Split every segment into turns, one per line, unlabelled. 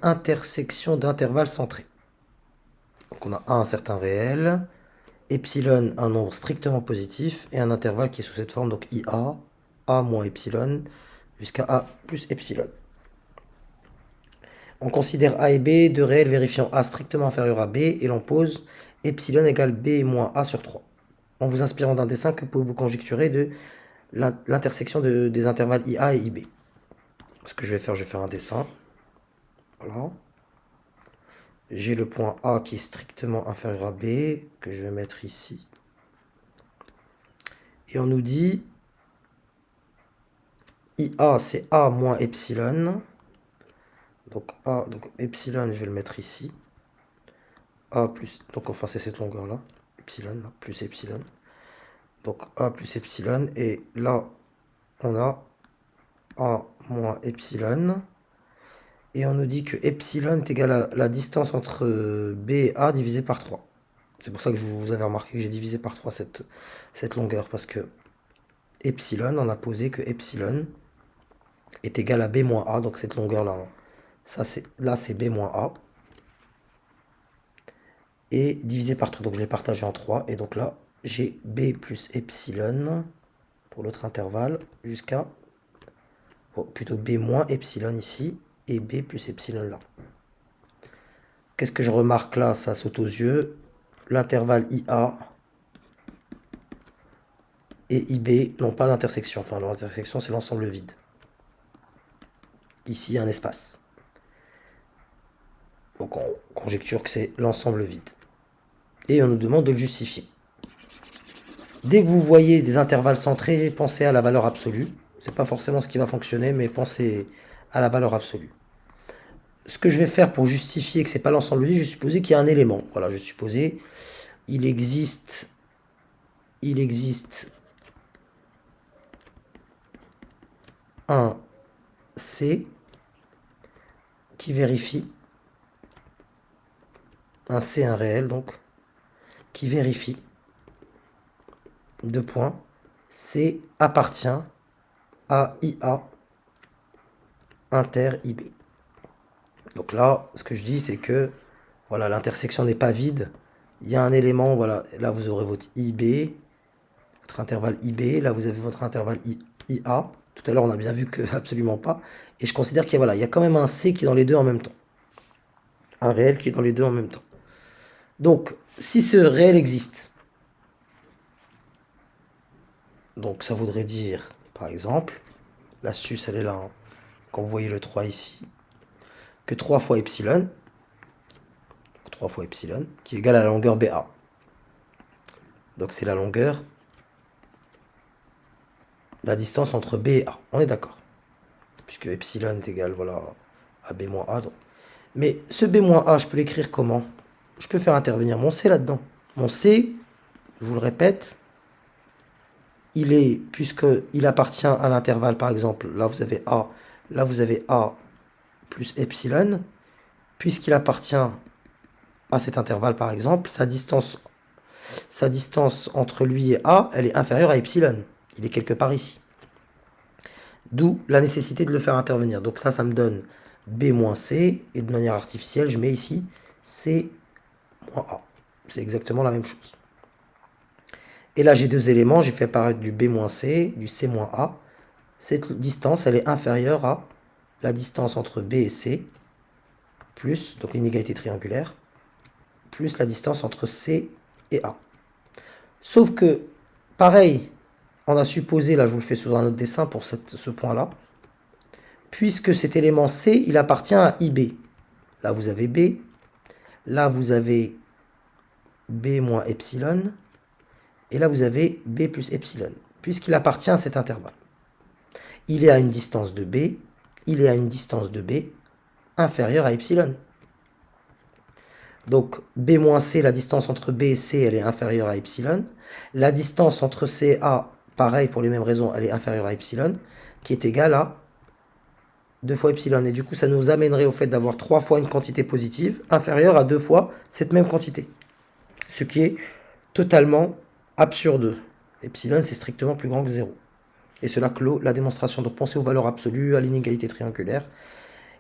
Intersection d'intervalles centrés. Donc on a A un certain réel, epsilon un nombre strictement positif et un intervalle qui est sous cette forme, donc IA, A moins epsilon, jusqu'à A plus epsilon. On considère A et B deux réels vérifiant A strictement inférieur à B et l'on pose epsilon égale B moins A sur 3. En vous inspirant d'un dessin, que pouvez-vous conjecturer de l'intersection des intervalles IA et IB? Ce que je vais faire un dessin. Voilà. J'ai le point A qui est strictement inférieur à B, que je vais mettre ici. Et on nous dit IA, c'est A moins epsilon. Donc epsilon, je vais le mettre ici. A plus, donc enfin c'est cette longueur-là. Epsilon, là, plus epsilon. Donc A plus epsilon. Et là, on a A moins epsilon. Et on nous dit que epsilon est égal à la distance entre B et A divisé par 3. C'est pour ça que vous avez remarqué que j'ai divisé par 3 cette longueur. Parce que epsilon, on a posé que epsilon est égal à B moins A. Donc cette longueur-là, hein. Là c'est B moins A. Et divisé par 3. Donc je l'ai partagé en 3. Et donc là, j'ai B plus epsilon pour l'autre intervalle jusqu'à... plutôt B moins epsilon ici et B plus epsilon là. Qu'est-ce que je remarque là? Ça saute aux yeux. L'intervalle IA et IB n'ont pas d'intersection. Enfin, leur intersection, c'est l'ensemble vide. Ici, il y a un espace. Donc, on conjecture que c'est l'ensemble vide. Et on nous demande de le justifier. Dès que vous voyez des intervalles centrés, pensez à la valeur absolue. C'est pas forcément ce qui va fonctionner, mais pensez à la valeur absolue. Ce que je vais faire pour justifier que c'est pas l'ensemble vide, je vais supposer qu'il y a un élément. Voilà, je vais supposer il existe un C qui vérifie, un C, un réel donc, qui vérifie, deux points, C appartient à IA inter IB. Donc là, ce que je dis, c'est que voilà, l'intersection n'est pas vide. Il y a un élément, voilà, là vous aurez votre IB, votre intervalle IB, là vous avez votre intervalle IA. Tout à l'heure, on a bien vu que absolument pas. Et je considère qu'il y a, voilà, il y a quand même un C qui est dans les deux en même temps. Un réel qui est dans les deux en même temps. Donc, si ce réel existe, donc ça voudrait dire, par exemple, l'astuce elle est là, hein, quand vous voyez le 3 ici, que 3 fois epsilon, 3 fois epsilon, qui est égal à la longueur BA. Donc c'est la longueur, la distance entre B et A. On est d'accord. Puisque epsilon est égal, voilà, à B moins A. Donc. Mais ce B moins A, je peux l'écrire comment? Je peux faire intervenir mon C là-dedans. Mon C, je vous le répète, il est, puisqu'il appartient à l'intervalle, par exemple, là vous avez A plus epsilon, puisqu'il appartient à cet intervalle, par exemple, sa distance entre lui et A, elle est inférieure à epsilon. Il est quelque part ici. D'où la nécessité de le faire intervenir. Donc ça me donne B moins C, et de manière artificielle, je mets ici C moins A. C'est exactement la même chose. Et là, j'ai deux éléments, j'ai fait apparaître du B moins C, du C moins A. Cette distance, elle est inférieure à la distance entre B et C, plus, donc l'inégalité triangulaire, plus la distance entre C et A. Sauf que, pareil, on a supposé, là je vous le fais sur un autre dessin pour ce point-là, puisque cet élément C, il appartient à IB. Là vous avez B, là vous avez B moins epsilon, et là vous avez B plus epsilon, puisqu'il appartient à cet intervalle. Il est à une distance de B, il est à une distance de B inférieure à epsilon. Donc B moins C, la distance entre B et C, elle est inférieure à epsilon. La distance entre C et A, pareil pour les mêmes raisons, elle est inférieure à epsilon, qui est égale à 2 fois epsilon. Et du coup, ça nous amènerait au fait d'avoir 3 fois une quantité positive inférieure à 2 fois cette même quantité. Ce qui est totalement absurde. Epsilon, c'est strictement plus grand que 0. Et cela clôt la démonstration. Donc pensez aux valeurs absolues, à l'inégalité triangulaire.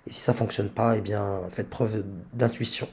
Et si ça fonctionne pas, eh bien, faites preuve d'intuition.